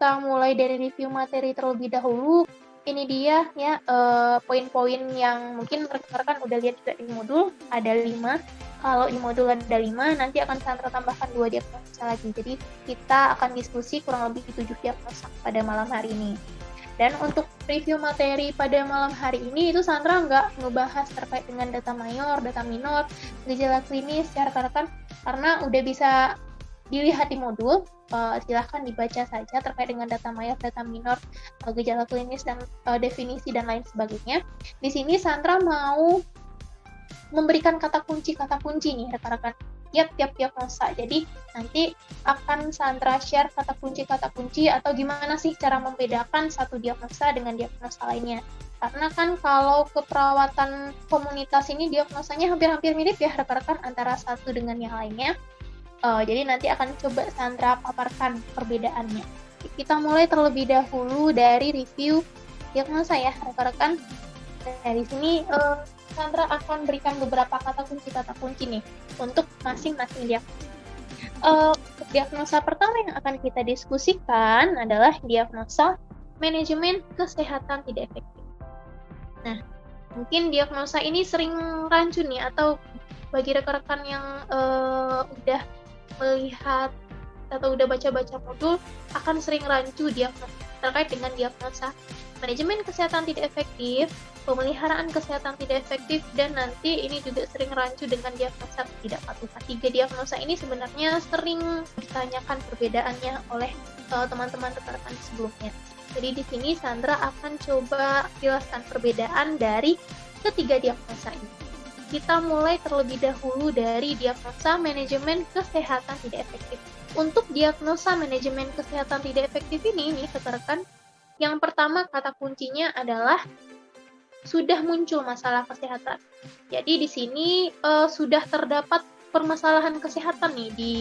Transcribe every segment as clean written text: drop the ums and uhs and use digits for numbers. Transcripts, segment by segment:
kita mulai dari review materi terlebih dahulu. Ini dia ya poin-poin yang mungkin rekan-rekan udah lihat juga di modul, ada 5. Kalau di modul ada 5, nanti akan Sandra tambahkan 2 diagnosa lagi. Jadi kita akan diskusi kurang lebih 7 diagnosa pada malam hari ini. Dan untuk review materi pada malam hari ini itu Sandra nggak ngebahas terkait dengan data mayor, data minor, gejala klinis ya rekan-rekan, karena udah bisa dilihat di modul, silahkan dibaca saja terkait dengan data mayor, data minor, gejala klinis, dan definisi dan lain sebagainya. Di sini Sandra mau memberikan kata kunci nih rekan-rekan tiap diagnosa. Jadi nanti akan Sandra share kata kunci atau gimana sih cara membedakan satu diagnosa dengan diagnosa lainnya. Karena kan kalau keperawatan komunitas ini diagnosanya hampir-hampir mirip ya rekan-rekan antara satu dengan yang lainnya. Jadi nanti akan coba Sandra paparkan perbedaannya. Kita mulai terlebih dahulu dari review diagnosa ya rekan-rekan. Dari sini Sandra akan berikan beberapa kata kunci nih untuk masing-masing diagnosa. Diagnosa pertama yang akan kita diskusikan adalah diagnosa manajemen kesehatan tidak efektif. Nah, mungkin diagnosa ini sering rancu nih, atau bagi rekan-rekan yang udah melihat atau udah baca-baca modul akan sering rancu diagnosa terkait dengan diagnosa manajemen kesehatan tidak efektif, pemeliharaan kesehatan tidak efektif, dan nanti ini juga sering rancu dengan diagnosa ketidakpatuhan. 3 diagnosa ini sebenarnya sering ditanyakan perbedaannya oleh teman-teman rekan-rekan sebelumnya. Jadi di sini Sandra akan coba jelaskan perbedaan dari ketiga diagnosa ini. Kita mulai terlebih dahulu dari diagnosa manajemen kesehatan tidak efektif. Untuk diagnosa manajemen kesehatan tidak efektif ini rekan-rekan, yang pertama kata kuncinya adalah sudah muncul masalah kesehatan. Jadi di sini sudah terdapat permasalahan kesehatan nih di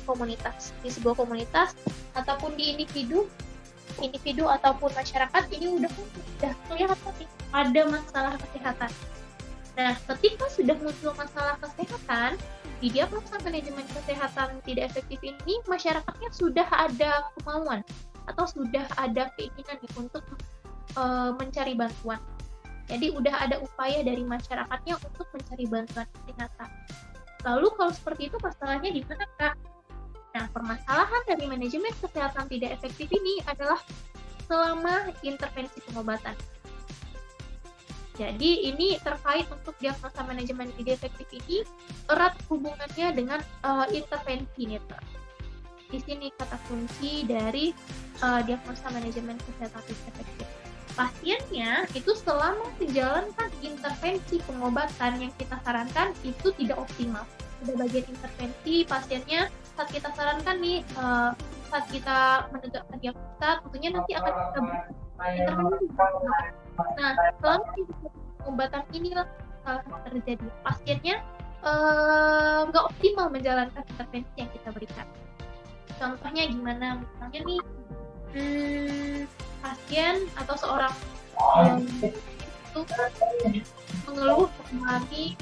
komunitas, di sebuah komunitas ataupun di individu ataupun masyarakat, ini udah kelihatan nih ada masalah kesehatan. Nah, ketika sudah muncul masalah kesehatan, di diagnosa manajemen kesehatan tidak efektif ini, masyarakatnya sudah ada kemauan atau sudah ada keinginan untuk mencari bantuan. Jadi udah ada upaya dari masyarakatnya untuk mencari bantuan kesehatan. Lalu kalau seperti itu masalahnya di mana, Kak? Nah, permasalahan dari manajemen kesehatan tidak efektif ini adalah selama intervensi pengobatan. Jadi ini terkait untuk diagnosa manajemen tidak efektif ini erat hubungannya dengan intervensi nih, Kak. Di sini kata kunci dari diagnosa manajemen kesehatan tidak efektif. Pasiennya itu selama menjalankan intervensi pengobatan yang kita sarankan itu tidak optimal. Ada bagian intervensi pasiennya saat kita sarankan nih, saat kita menegakkan diagnosa, tentunya nanti akan kita intervensi. Nah, selama pengobatan inilah salah terjadi. Pasiennya nggak optimal menjalankan intervensi yang kita berikan. Contohnya gimana? Misalnya nih, pasien atau seorang itu mengeluh mengalami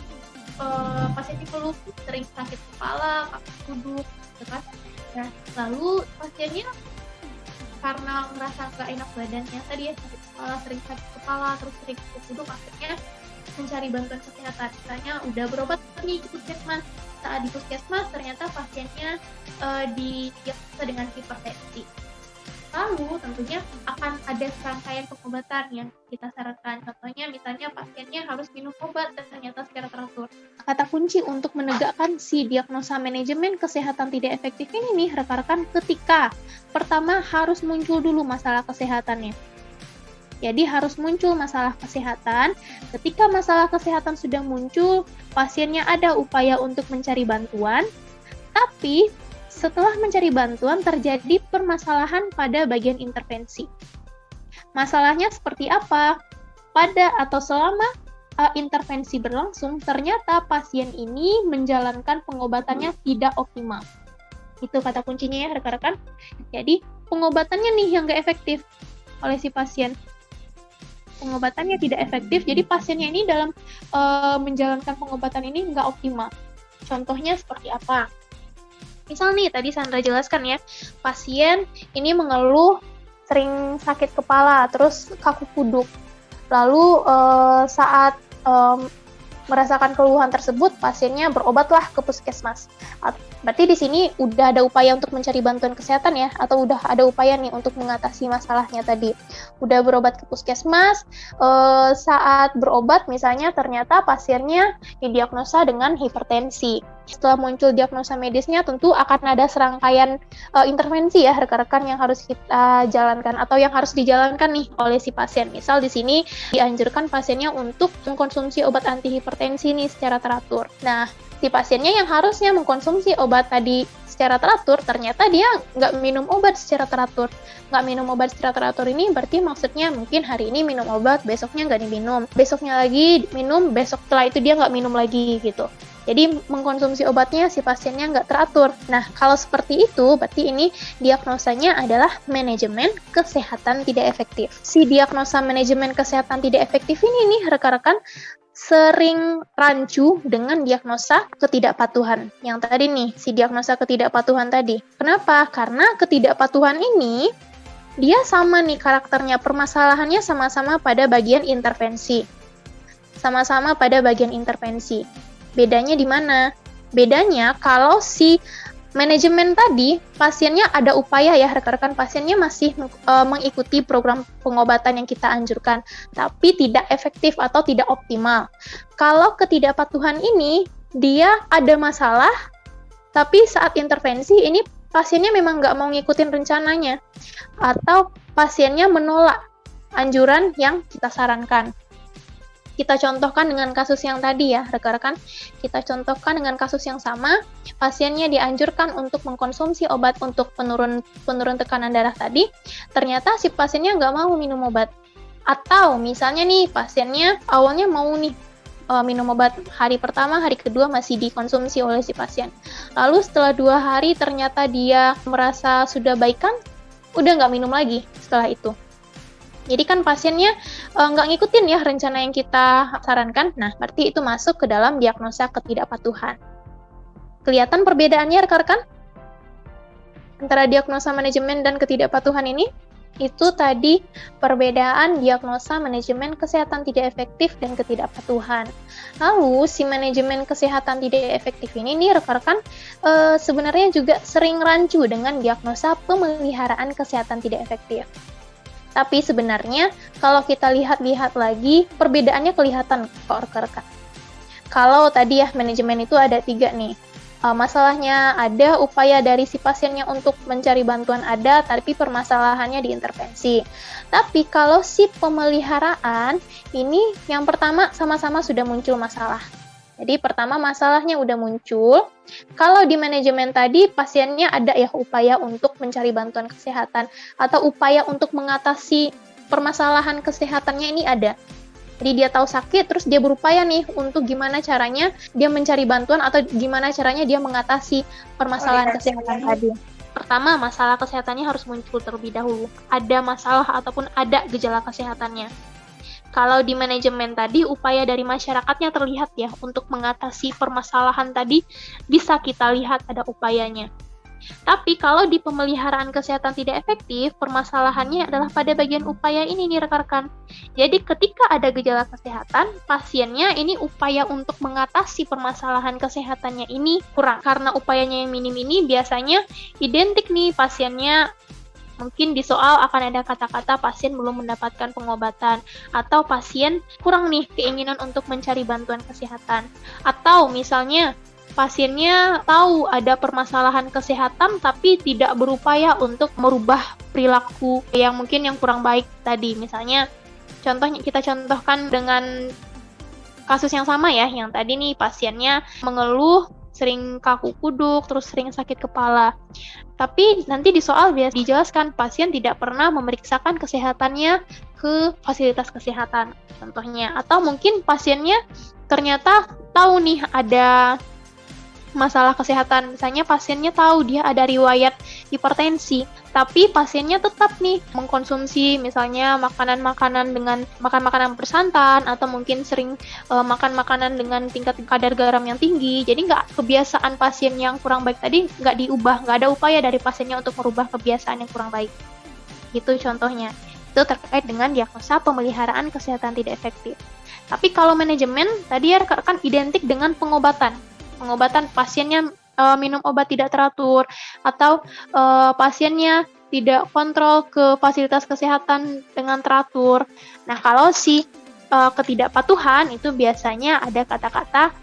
pasien mengeluh sering sakit kepala, duduk, kan? Nah, lalu pasiennya karena merasa nggak enak badannya, tadi ya sakit kepala, sering sakit kepala, terus sering duduk, akhirnya mencari bantuan kesehatan. Misalnya udah berobat nih ke puskesmas, saat di puskesmas ternyata pasiennya didiagnosa dengan hipertensi. Lalu tentunya akan ada serangkaian pengobatan yang kita sarankan. Contohnya misalnya pasiennya harus minum obat dan ternyata secara teratur. Kata kunci untuk menegakkan si diagnosa manajemen kesehatan tidak efektif ini nih rekan-rekan, ketika pertama harus muncul dulu masalah kesehatannya. Jadi harus muncul masalah kesehatan. Ketika masalah kesehatan sudah muncul, pasiennya ada upaya untuk mencari bantuan, tapi setelah mencari bantuan terjadi permasalahan pada bagian intervensi. Masalahnya seperti apa? Pada atau selama intervensi berlangsung, ternyata pasien ini menjalankan pengobatannya tidak optimal. Itu kata kuncinya ya rekan-rekan. Jadi pengobatannya nih yang nggak efektif oleh si pasien. Pengobatannya tidak efektif, jadi pasiennya ini dalam menjalankan pengobatan ini nggak optimal. Contohnya seperti apa? Misal nih, tadi Sandra jelaskan ya, pasien ini mengeluh sering sakit kepala, terus kaku kuduk. Lalu saat merasakan keluhan tersebut, pasiennya berobatlah ke puskesmas. Berarti di sini udah ada upaya untuk mencari bantuan kesehatan ya, atau udah ada upaya nih untuk mengatasi masalahnya tadi. Udah berobat ke puskesmas, saat berobat misalnya ternyata pasiennya didiagnosa dengan hipertensi. Setelah muncul diagnosa medisnya, tentu akan ada serangkaian intervensi ya rekan-rekan yang harus kita jalankan atau yang harus dijalankan nih oleh si pasien. Misal di sini dianjurkan pasiennya untuk mengkonsumsi obat antihipertensi nih secara teratur. Nah, si pasiennya yang harusnya mengkonsumsi obat tadi secara teratur, ternyata dia nggak minum obat secara teratur. Nggak minum obat secara teratur ini berarti maksudnya mungkin hari ini minum obat, besoknya nggak diminum. Besoknya lagi minum, besok setelah itu dia nggak minum lagi gitu. Jadi mengkonsumsi obatnya si pasiennya nggak teratur. Nah, kalau seperti itu, berarti ini diagnosanya adalah manajemen kesehatan tidak efektif. Si diagnosa manajemen kesehatan tidak efektif ini nih rekan-rekan sering rancu dengan diagnosa ketidakpatuhan. Yang tadi nih, si diagnosa ketidakpatuhan tadi. Kenapa? Karena ketidakpatuhan ini dia sama nih karakternya, permasalahannya sama-sama pada bagian intervensi. Sama-sama pada bagian intervensi. Bedanya di mana? Bedanya kalau si manajemen tadi, pasiennya ada upaya ya, rekan-rekan, pasiennya masih mengikuti program pengobatan yang kita anjurkan, tapi tidak efektif atau tidak optimal. Kalau ketidakpatuhan ini, dia ada masalah, tapi saat intervensi ini pasiennya memang nggak mau ngikutin rencananya, atau pasiennya menolak anjuran yang kita sarankan. Kita contohkan dengan kasus yang tadi ya, rekan-rekan. Kita contohkan dengan kasus yang sama, pasiennya dianjurkan untuk mengkonsumsi obat untuk penurun tekanan darah tadi, ternyata si pasiennya nggak mau minum obat. Atau misalnya nih, pasiennya awalnya mau nih minum obat, hari pertama, hari kedua masih dikonsumsi oleh si pasien. Lalu setelah 2 hari ternyata dia merasa sudah baikan, udah nggak minum lagi setelah itu. Jadi kan pasiennya nggak ngikutin ya rencana yang kita sarankan. Nah, berarti itu masuk ke dalam diagnosa ketidakpatuhan. Kelihatan perbedaannya rekan-rekan? Antara diagnosa manajemen dan ketidakpatuhan ini? Itu tadi perbedaan diagnosa manajemen kesehatan tidak efektif dan ketidakpatuhan. Lalu, si manajemen kesehatan tidak efektif ini nih rekan-rekan sebenarnya juga sering rancu dengan diagnosa pemeliharaan kesehatan tidak efektif. Tapi sebenarnya kalau kita lihat-lihat lagi, perbedaannya kelihatan kok rekan-rekan. Kalau tadi ya manajemen itu ada 3 nih. Masalahnya ada, upaya dari si pasiennya untuk mencari bantuan ada, tapi permasalahannya di intervensi. Tapi kalau si pemeliharaan, ini yang pertama sama-sama sudah muncul masalah. Jadi pertama masalahnya udah muncul. Kalau di manajemen tadi pasiennya ada ya upaya untuk mencari bantuan kesehatan atau upaya untuk mengatasi permasalahan kesehatannya ini ada. Jadi dia tahu sakit terus dia berupaya nih untuk gimana caranya dia mencari bantuan atau gimana caranya dia mengatasi permasalahan kesehatan tadi. Pertama, masalah kesehatannya harus muncul terlebih dahulu. Ada masalah ataupun ada gejala kesehatannya. Kalau di manajemen tadi, upaya dari masyarakatnya terlihat ya, untuk mengatasi permasalahan tadi, bisa kita lihat ada upayanya. Tapi kalau di pemeliharaan kesehatan tidak efektif, permasalahannya adalah pada bagian upaya ini nih rekan-rekan. Jadi ketika ada gejala kesehatan, pasiennya ini upaya untuk mengatasi permasalahan kesehatannya ini kurang. Karena upayanya yang minim ini biasanya identik nih pasiennya. Mungkin di soal akan ada kata-kata pasien belum mendapatkan pengobatan, atau pasien kurang nih keinginan untuk mencari bantuan kesehatan. Atau misalnya pasiennya tahu ada permasalahan kesehatan tapi tidak berupaya untuk merubah perilaku yang mungkin yang kurang baik tadi. Misalnya contohnya kita contohkan dengan kasus yang sama ya, yang tadi nih pasiennya mengeluh sering kaku kuduk, terus sering sakit kepala. Tapi nanti di soal biasa dijelaskan pasien tidak pernah memeriksakan kesehatannya ke fasilitas kesehatan, contohnya. Atau mungkin pasiennya ternyata tahu nih ada masalah kesehatan, misalnya pasiennya tahu dia ada riwayat hipertensi, tapi pasiennya tetap nih mengkonsumsi misalnya makanan-makanan dengan makan makanan bersantan atau mungkin sering makan makanan dengan tingkat kadar garam yang tinggi. Jadi kebiasaan pasien yang kurang baik tadi nggak diubah, nggak ada upaya dari pasiennya untuk merubah kebiasaan yang kurang baik. Gitu contohnya. Itu terkait dengan diagnosa pemeliharaan kesehatan tidak efektif. Tapi kalau manajemen tadi ya rekan identik dengan pengobatan. Pengobatan pasiennya minum obat tidak teratur atau pasiennya tidak kontrol ke fasilitas kesehatan dengan teratur. Nah, kalau ketidakpatuhan itu biasanya ada kata-kata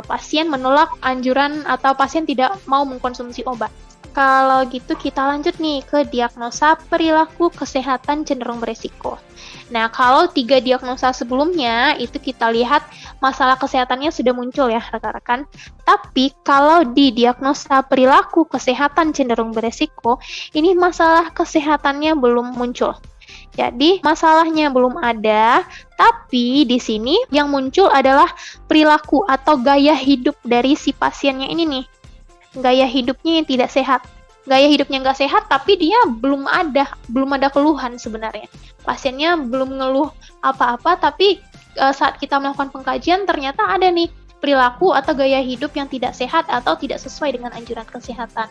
pasien menolak anjuran atau pasien tidak mau mengkonsumsi obat. Kalau gitu kita lanjut nih ke diagnosa perilaku kesehatan cenderung beresiko. Nah, kalau 3 diagnosa sebelumnya itu kita lihat masalah kesehatannya sudah muncul ya rekan-rekan. Tapi kalau di diagnosa perilaku kesehatan cenderung beresiko, ini masalah kesehatannya belum muncul. Jadi masalahnya belum ada, tapi di sini yang muncul adalah perilaku atau gaya hidup dari si pasiennya ini nih. Gaya hidupnya yang tidak sehat. Gaya hidupnya nggak sehat, tapi dia belum ada keluhan sebenarnya. Pasiennya belum ngeluh apa-apa, tapi saat kita melakukan pengkajian ternyata ada nih perilaku atau gaya hidup yang tidak sehat atau tidak sesuai dengan anjuran kesehatan.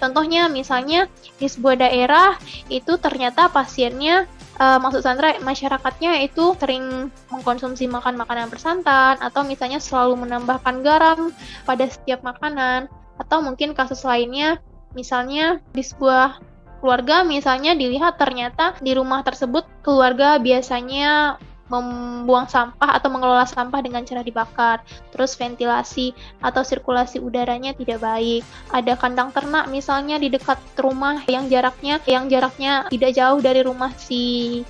Contohnya misalnya di sebuah daerah itu ternyata pasiennya maksud Sandra masyarakatnya itu sering mengkonsumsi makanan bersantan atau misalnya selalu menambahkan garam pada setiap makanan. Atau mungkin kasus lainnya, misalnya di sebuah keluarga, misalnya dilihat ternyata di rumah tersebut keluarga biasanya membuang sampah atau mengelola sampah dengan cara dibakar. Terus ventilasi atau sirkulasi udaranya tidak baik. Ada kandang ternak misalnya di dekat rumah yang jaraknya tidak jauh dari rumah si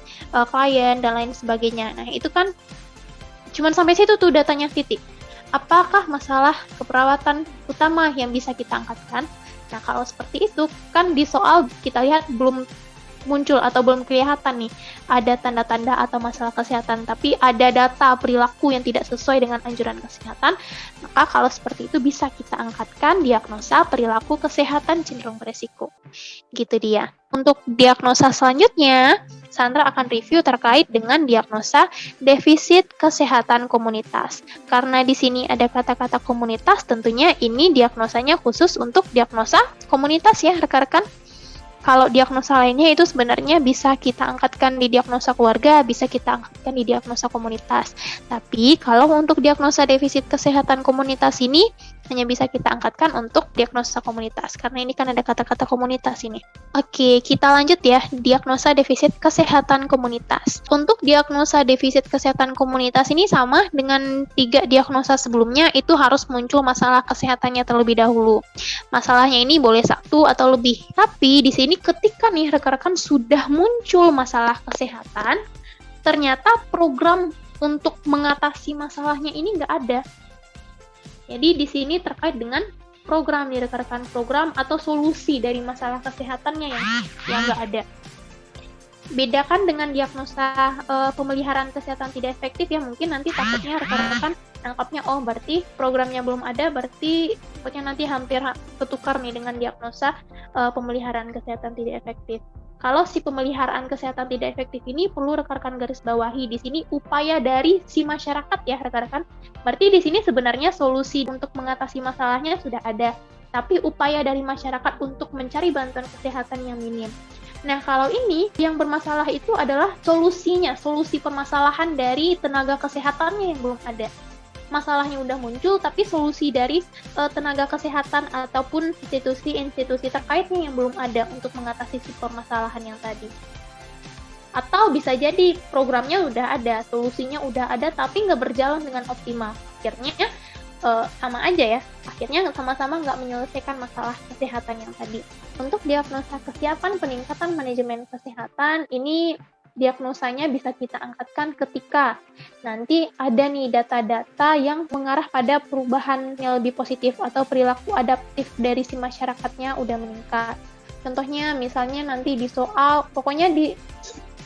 klien dan lain sebagainya. Nah, itu kan cuman sampai situ tuh datanya titik. Apakah masalah keperawatan utama yang bisa kita angkatkan? Nah, kalau seperti itu, kan di soal kita lihat belum muncul atau belum kelihatan nih ada tanda-tanda atau masalah kesehatan, tapi ada data perilaku yang tidak sesuai dengan anjuran kesehatan, maka kalau seperti itu bisa kita angkatkan diagnosa perilaku kesehatan cenderung beresiko. Gitu dia. Untuk diagnosa selanjutnya, Sandra akan review terkait dengan diagnosa defisit kesehatan komunitas. Karena di sini ada kata-kata komunitas, tentunya ini diagnosanya khusus untuk diagnosa komunitas ya rekan-rekan. Kalau diagnosa lainnya itu sebenarnya bisa kita angkatkan di diagnosa keluarga, bisa kita angkatkan di diagnosa komunitas. Tapi kalau untuk diagnosa defisit kesehatan komunitas ini hanya bisa kita angkatkan untuk diagnosa komunitas, karena ini kan ada kata-kata komunitas ini. Oke, kita lanjut ya, diagnosa defisit kesehatan komunitas. Untuk diagnosa defisit kesehatan komunitas ini sama dengan 3 diagnosa sebelumnya, itu harus muncul masalah kesehatannya terlebih dahulu. Masalahnya ini boleh 1 atau lebih. Tapi di sini ketika nih rekan-rekan sudah muncul masalah kesehatan, ternyata program untuk mengatasi masalahnya ini nggak ada. Jadi di sini terkait dengan program nih rekan-rekan, program atau solusi dari masalah kesehatannya yang nggak ada. Bedakan dengan diagnosa pemeliharaan kesehatan tidak efektif ya, mungkin nanti takutnya rekan-rekan nangkapnya berarti programnya belum ada, berarti takutnya nanti hampir ketukar nih dengan diagnosa pemeliharaan kesehatan tidak efektif. Kalau si pemeliharaan kesehatan tidak efektif ini perlu rekan-rekan garis bawahi di sini upaya dari si masyarakat ya rekan-rekan. Berarti di sini sebenarnya solusi untuk mengatasi masalahnya sudah ada, tapi upaya dari masyarakat untuk mencari bantuan kesehatan yang minim. Nah, kalau ini yang bermasalah itu adalah solusinya, solusi permasalahan dari tenaga kesehatannya yang belum ada. Masalahnya udah muncul, tapi solusi dari tenaga kesehatan ataupun institusi-institusi terkaitnya yang belum ada untuk mengatasi si permasalahan yang tadi. Atau bisa jadi programnya udah ada, solusinya udah ada, tapi nggak berjalan dengan optimal. Akhirnya sama aja ya, akhirnya sama-sama nggak menyelesaikan masalah kesehatan yang tadi. Untuk diagnosa kesiapan peningkatan manajemen kesehatan, ini diagnosanya bisa kita angkatkan ketika nanti ada nih data-data yang mengarah pada perubahan yang lebih positif atau perilaku adaptif dari si masyarakatnya udah meningkat. Contohnya misalnya nanti di soal, pokoknya di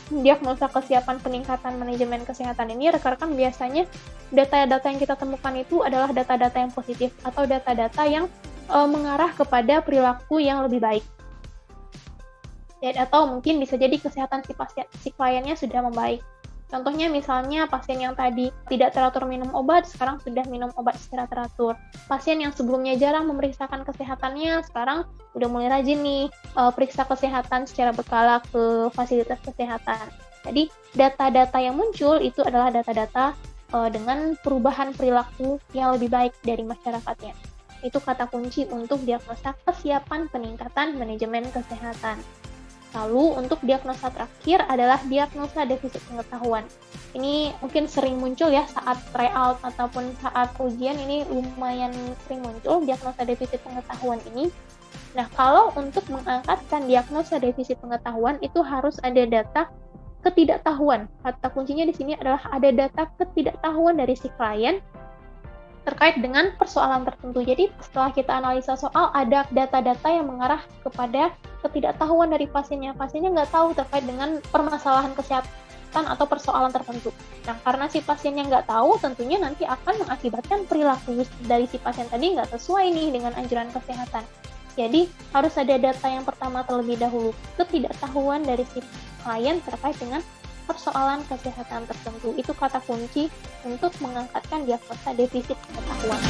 diagnosa kesiapan peningkatan manajemen kesehatan ini rekan-rekan biasanya data-data yang kita temukan itu adalah data-data yang positif atau data-data yang mengarah kepada perilaku yang lebih baik. Atau mungkin bisa jadi kesehatan si kliennya sudah membaik. Contohnya misalnya pasien yang tadi tidak teratur minum obat, sekarang sudah minum obat secara teratur. Pasien yang sebelumnya jarang memeriksakan kesehatannya, sekarang udah mulai rajin nih periksa kesehatan secara berkala ke fasilitas kesehatan. Jadi data-data yang muncul itu adalah data-data dengan perubahan perilaku yang lebih baik dari masyarakatnya. Itu kata kunci untuk diagnosa kesiapan peningkatan manajemen kesehatan. Lalu untuk diagnosa terakhir adalah diagnosa defisit pengetahuan. Ini mungkin sering muncul ya saat tryout ataupun saat ujian, ini lumayan sering muncul diagnosa defisit pengetahuan ini. Nah, kalau untuk mengangkatkan diagnosa defisit pengetahuan itu harus ada data ketidaktahuan. Kata kuncinya di sini adalah ada data ketidaktahuan dari si klien terkait dengan persoalan tertentu. Jadi setelah kita analisa soal, ada data-data yang mengarah kepada ketidaktahuan dari pasiennya. Pasiennya nggak tahu terkait dengan permasalahan kesehatan atau persoalan tertentu. Nah, karena si pasiennya nggak tahu, tentunya nanti akan mengakibatkan perilaku dari si pasien tadi nggak sesuai nih dengan anjuran kesehatan. Jadi harus ada data yang pertama terlebih dahulu, ketidaktahuan dari si klien terkait dengan persoalan kesehatan tertentu. Itu kata kunci untuk mengangkatkan diagnosa defisit pengetahuan.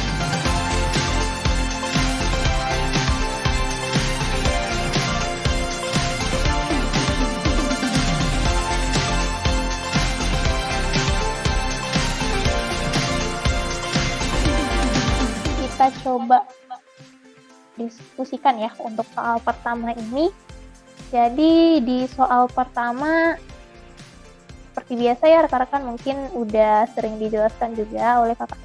Kita coba diskusikan ya untuk soal pertama ini. Jadi di soal pertama seperti biasa ya rekan-rekan mungkin udah sering dijelaskan juga oleh kakak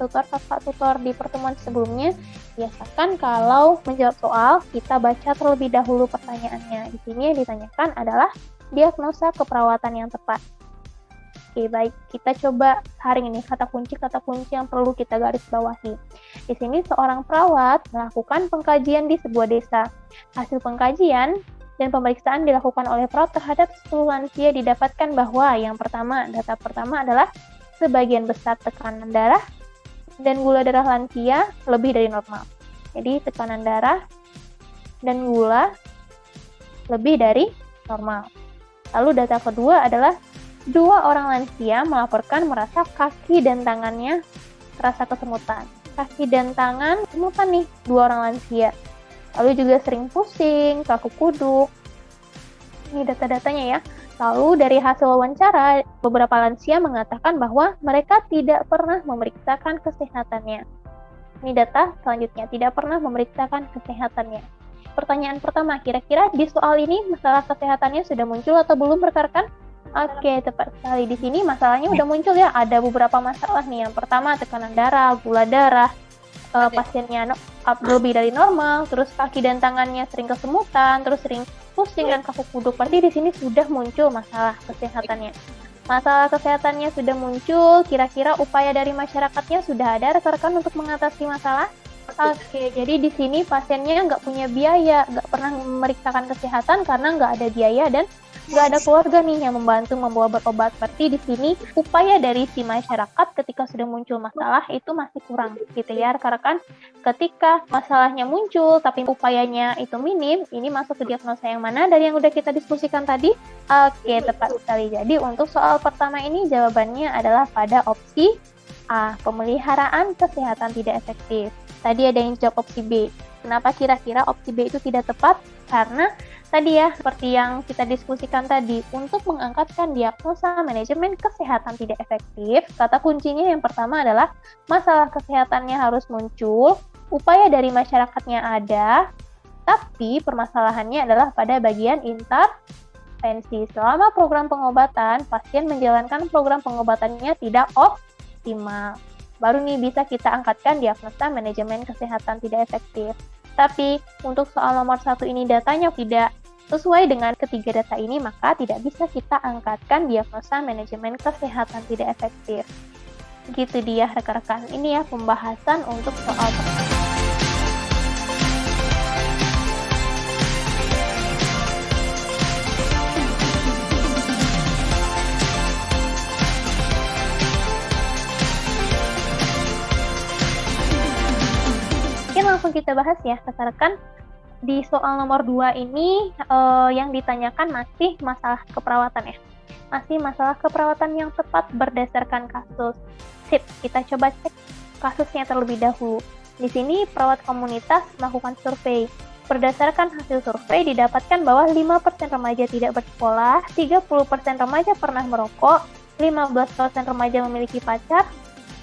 tutor di pertemuan sebelumnya. Biasakan kalau menjawab soal kita baca terlebih dahulu pertanyaannya. Di sini yang ditanyakan adalah diagnosa keperawatan yang tepat. Oke, baik, kita coba saring ini kata kunci yang perlu kita garis bawahi. Di sini seorang perawat melakukan pengkajian di sebuah desa. Hasil pengkajian dan pemeriksaan dilakukan oleh perawat terhadap 10 lansia didapatkan bahwa data pertama adalah sebagian besar tekanan darah dan gula darah lansia lebih dari normal. Jadi tekanan darah dan gula lebih dari normal. Lalu data kedua adalah 2 orang lansia melaporkan merasa kaki dan tangannya terasa kesemutan. Kaki dan tangan kesemutan nih 2 orang lansia. Lalu juga sering pusing, kaku kuduk. Ini data-datanya ya. Lalu dari hasil wawancara, beberapa lansia mengatakan bahwa mereka tidak pernah memeriksakan kesehatannya. Ini data selanjutnya, tidak pernah memeriksakan kesehatannya. Pertanyaan pertama, kira-kira di soal ini masalah kesehatannya sudah muncul atau belum rekan-rekan? Oke, tepat sekali. Di sini masalahnya udah muncul ya. Ada beberapa masalah nih. Yang pertama, tekanan darah, gula darah, pasiennya lebih dari normal, terus kaki dan tangannya sering kesemutan, terus sering pusing dan kaku kuduk. Berarti di sini sudah muncul masalah kesehatannya. Masalah kesehatannya sudah muncul, kira-kira upaya dari masyarakatnya sudah ada rekan-rekan untuk mengatasi masalah? Oke, jadi di sini pasiennya nggak punya biaya, nggak pernah memeriksakan kesehatan karena nggak ada biaya dan nggak ada keluarga nih yang membantu membawa berobat. Berarti di sini upaya dari si masyarakat ketika sudah muncul masalah itu masih kurang gitu ya rekan-rekan. Ketika masalahnya muncul tapi upayanya itu minim, ini masuk ke diagnosa yang mana dari yang udah kita diskusikan tadi? Oke, tepat sekali. Jadi untuk soal pertama ini jawabannya adalah pada opsi A, pemeliharaan kesehatan tidak efektif. Tadi ada yang jawab opsi B. Kenapa kira-kira opsi B itu tidak tepat? Karena tadi ya, seperti yang kita diskusikan tadi, untuk mengangkatkan diagnosa manajemen kesehatan tidak efektif, kata kuncinya yang pertama adalah masalah kesehatannya harus muncul, upaya dari masyarakatnya ada, tapi permasalahannya adalah pada bagian intervensi. Selama program pengobatan, pasien menjalankan program pengobatannya tidak optimal. Baru nih bisa kita angkatkan diagnosa manajemen kesehatan tidak efektif. Tapi untuk soal nomor 1 ini datanya tidak sesuai dengan ketiga data ini, maka tidak bisa kita angkatkan diagnosa manajemen kesehatan tidak efektif. Gitu dia rekan-rekan. Ini ya pembahasan untuk soal pertama. Langsung kita bahas ya rekan-rekan. Di soal nomor 2 ini yang ditanyakan masih masalah keperawatan ya. Masih masalah keperawatan yang tepat berdasarkan kasus. Sip, kita coba cek kasusnya terlebih dahulu. Di sini perawat komunitas melakukan survei. Berdasarkan hasil survei didapatkan bahwa 5% remaja tidak bersekolah, 30% remaja pernah merokok, 15% remaja memiliki pacar,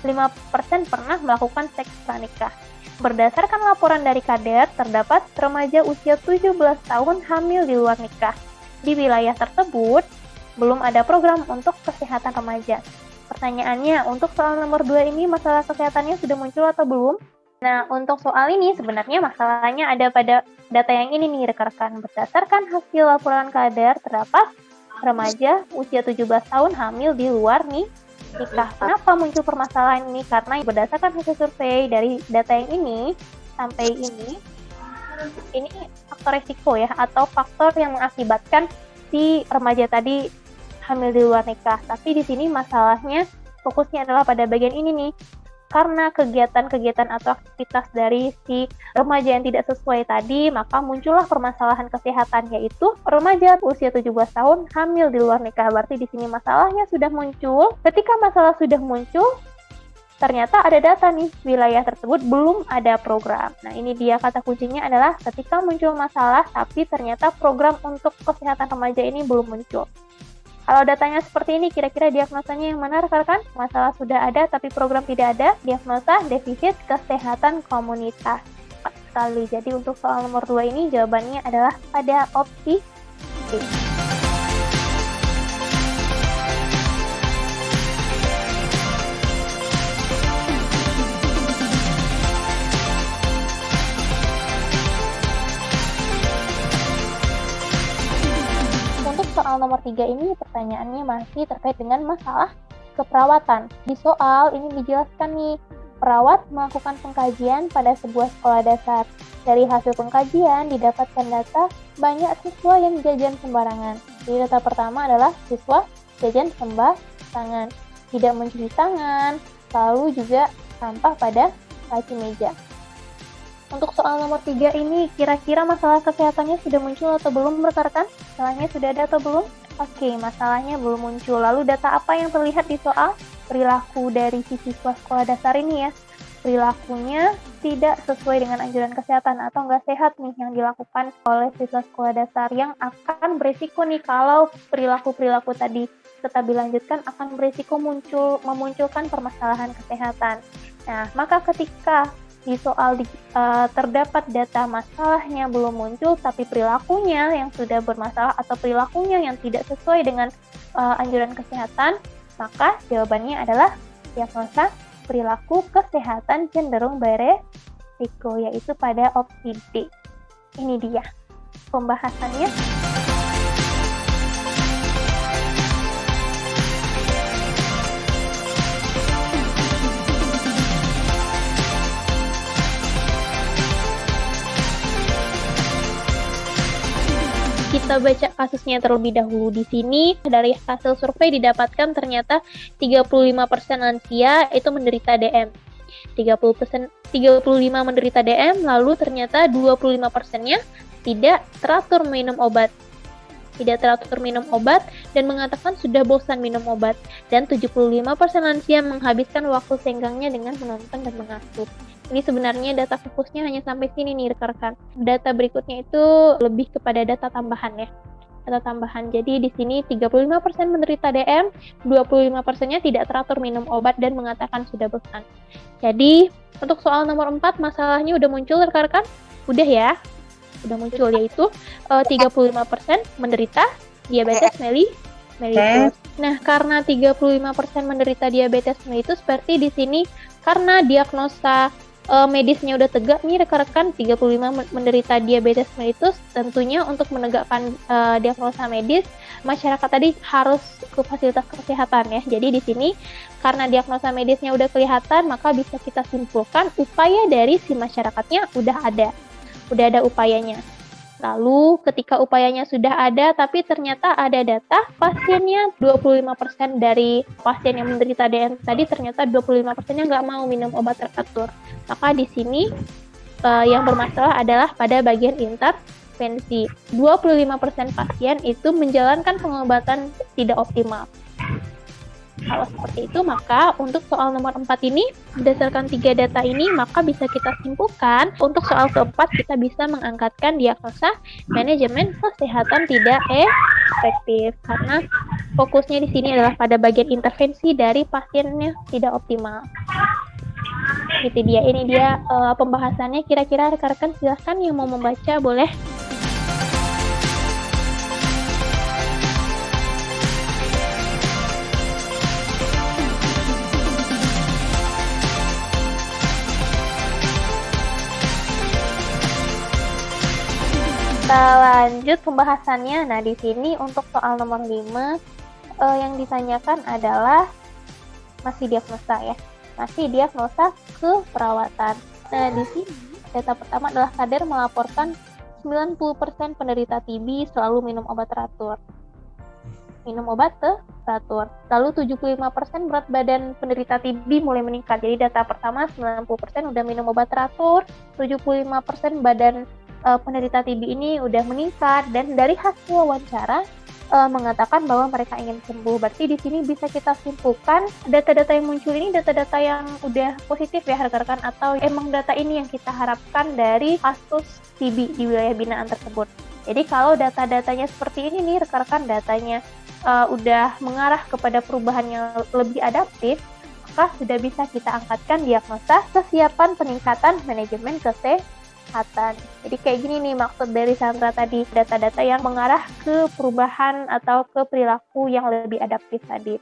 5% pernah melakukan seks pranikah. Berdasarkan laporan dari Kader, terdapat remaja usia 17 tahun hamil di luar nikah. Di wilayah tersebut, belum ada program untuk kesehatan remaja. Pertanyaannya, untuk soal nomor 2 ini masalah kesehatannya sudah muncul atau belum? Nah, untuk soal ini sebenarnya masalahnya ada pada data yang ini nih rekan-rekan. Berdasarkan hasil laporan Kader, terdapat remaja usia 17 tahun hamil di luar nikah. Kenapa muncul permasalahan ini? Karena berdasarkan hasil survei dari data yang ini sampai ini faktor resiko ya, atau faktor yang mengakibatkan si remaja tadi hamil di luar nikah. Tapi di sini masalahnya fokusnya adalah pada bagian ini nih. Karena kegiatan-kegiatan atau aktivitas dari si remaja yang tidak sesuai tadi, maka muncullah permasalahan kesehatan, yaitu remaja usia 17 tahun hamil di luar nikah. Berarti di sini masalahnya sudah muncul. Ketika masalah sudah muncul, ternyata ada data nih, wilayah tersebut belum ada program. Nah, ini dia kata kuncinya adalah ketika muncul masalah, tapi ternyata program untuk kesehatan remaja ini belum muncul. Kalau datanya seperti ini, kira-kira diagnosanya yang mana rekan-rekan? Masalah sudah ada, tapi program tidak ada. Diagnosa defisit kesehatan komunitas. Tepat sekali. Jadi untuk soal nomor 2 ini, jawabannya adalah pada opsi D. Soal nomor 3 ini pertanyaannya masih terkait dengan masalah keperawatan. Di soal ini dijelaskan nih, perawat melakukan pengkajian pada sebuah sekolah dasar. Dari hasil pengkajian didapatkan data banyak siswa yang jajan sembarangan. Jadi data pertama adalah siswa jajan sembarangan, tidak mencuci tangan, lalu juga sampah pada laci meja. Untuk soal nomor 3 ini, kira-kira masalah kesehatannya sudah muncul atau belum rekan-rekan? Masalahnya sudah ada atau belum? Oke, masalahnya belum muncul. Lalu data apa yang terlihat di soal? Perilaku dari si siswa sekolah dasar ini ya. Perilakunya tidak sesuai dengan anjuran kesehatan atau nggak sehat nih yang dilakukan oleh siswa sekolah dasar, yang akan berisiko nih kalau perilaku-perilaku tadi tetap dilanjutkan akan berisiko memunculkan permasalahan kesehatan. Nah, maka ketika di soal terdapat data masalahnya belum muncul, tapi perilakunya yang sudah bermasalah atau perilakunya yang tidak sesuai dengan anjuran kesehatan, maka jawabannya adalah diagnosa perilaku kesehatan cenderung beresiko, yaitu pada opsi D. Ini dia pembahasannya. Kita baca kasusnya terlebih dahulu. Di sini dari hasil survei didapatkan ternyata 35% lansia itu menderita DM. 35 menderita DM, lalu ternyata 25%-nya tidak teratur minum obat. Tidak teratur minum obat dan mengatakan sudah bosan minum obat. Dan 75% lansia menghabiskan waktu senggangnya dengan menonton dan mengasuh. Ini sebenarnya data fokusnya hanya sampai sini nih rekan-rekan. Data berikutnya itu lebih kepada data tambahan ya. Data tambahan. Jadi di sini 35% menderita DM, 25%-nya tidak teratur minum obat dan mengatakan sudah bosan. Jadi untuk soal nomor 4 masalahnya udah muncul rekan-rekan? Udah ya? Udah muncul, yaitu 35% menderita diabetes mellitus. Nah, karena 35% menderita diabetes mellitus, berarti di sini karena diagnosa medisnya udah tegak nih rekan-rekan, 35 menderita diabetes mellitus, tentunya untuk menegakkan diagnosa medis, masyarakat tadi harus ke fasilitas kesehatan ya. Jadi di sini karena diagnosa medisnya udah kelihatan, maka bisa kita simpulkan upaya dari si masyarakatnya udah ada upayanya. Lalu ketika upayanya sudah ada, tapi ternyata ada data pasiennya 25% dari pasien yang menderita DM tadi ternyata 25%-nya nggak mau minum obat teratur. Maka di sini yang bermasalah adalah pada bagian intervensi. 25% pasien itu menjalankan pengobatan tidak optimal. Kalau seperti itu, maka untuk soal nomor 4 ini, berdasarkan 3 data ini, maka bisa kita simpulkan untuk soal keempat kita bisa mengangkatkan diagnosa manajemen kesehatan tidak efektif. Karena fokusnya di sini adalah pada bagian intervensi dari pasiennya tidak optimal. Gitu dia, ini dia pembahasannya. Kira-kira rekan-rekan silahkan yang mau membaca boleh. Kita lanjut pembahasannya. Nah, di sini untuk soal nomor 5 yang ditanyakan adalah masih diagnosa ya. Masih diagnosa keperawatan. Nah, di sini data pertama adalah Kader melaporkan 90% penderita TB selalu minum obat teratur. Lalu 75% berat badan penderita TB mulai meningkat. Jadi data pertama 90% udah minum obat teratur, 75% badan penderita TB ini udah meningkat, dan dari hasil wawancara mengatakan bahwa mereka ingin sembuh. Berarti di sini bisa kita simpulkan data-data yang muncul ini data-data yang udah positif ya rekan-rekan, atau emang data ini yang kita harapkan dari kasus TB di wilayah binaan tersebut. Jadi kalau data-datanya seperti ini nih rekan-rekan, datanya udah mengarah kepada perubahan yang lebih adaptif, maka sudah bisa kita angkatkan diagnosa kesiapan peningkatan manajemen kesehatan. Jadi kayak gini nih maksud dari Sandra tadi, data-data yang mengarah ke perubahan atau ke perilaku yang lebih adaptif tadi.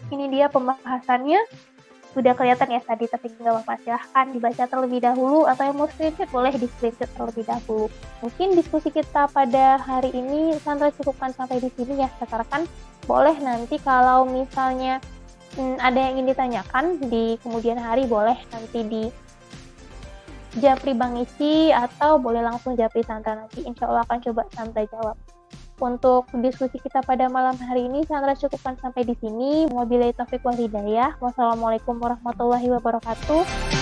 Ini dia pembahasannya. Sudah kelihatan ya tadi, tapi nggak apa-apa, silahkan dibaca terlebih dahulu, atau yang mau screenshot boleh di screenshot terlebih dahulu. Mungkin diskusi kita pada hari ini Sandra cukupkan sampai di sini ya rekan-rekan. Boleh nanti kalau misalnya ada yang ingin ditanyakan di kemudian hari, boleh nanti di Japri Bang Isi atau boleh langsung Japri Sandra, nanti insya Allah akan coba Sandra jawab. Untuk diskusi kita pada malam hari ini Sandra cukupkan sampai di sini. Wabillahi taufiq wal hidayah. Wassalamualaikum warahmatullahi wabarakatuh.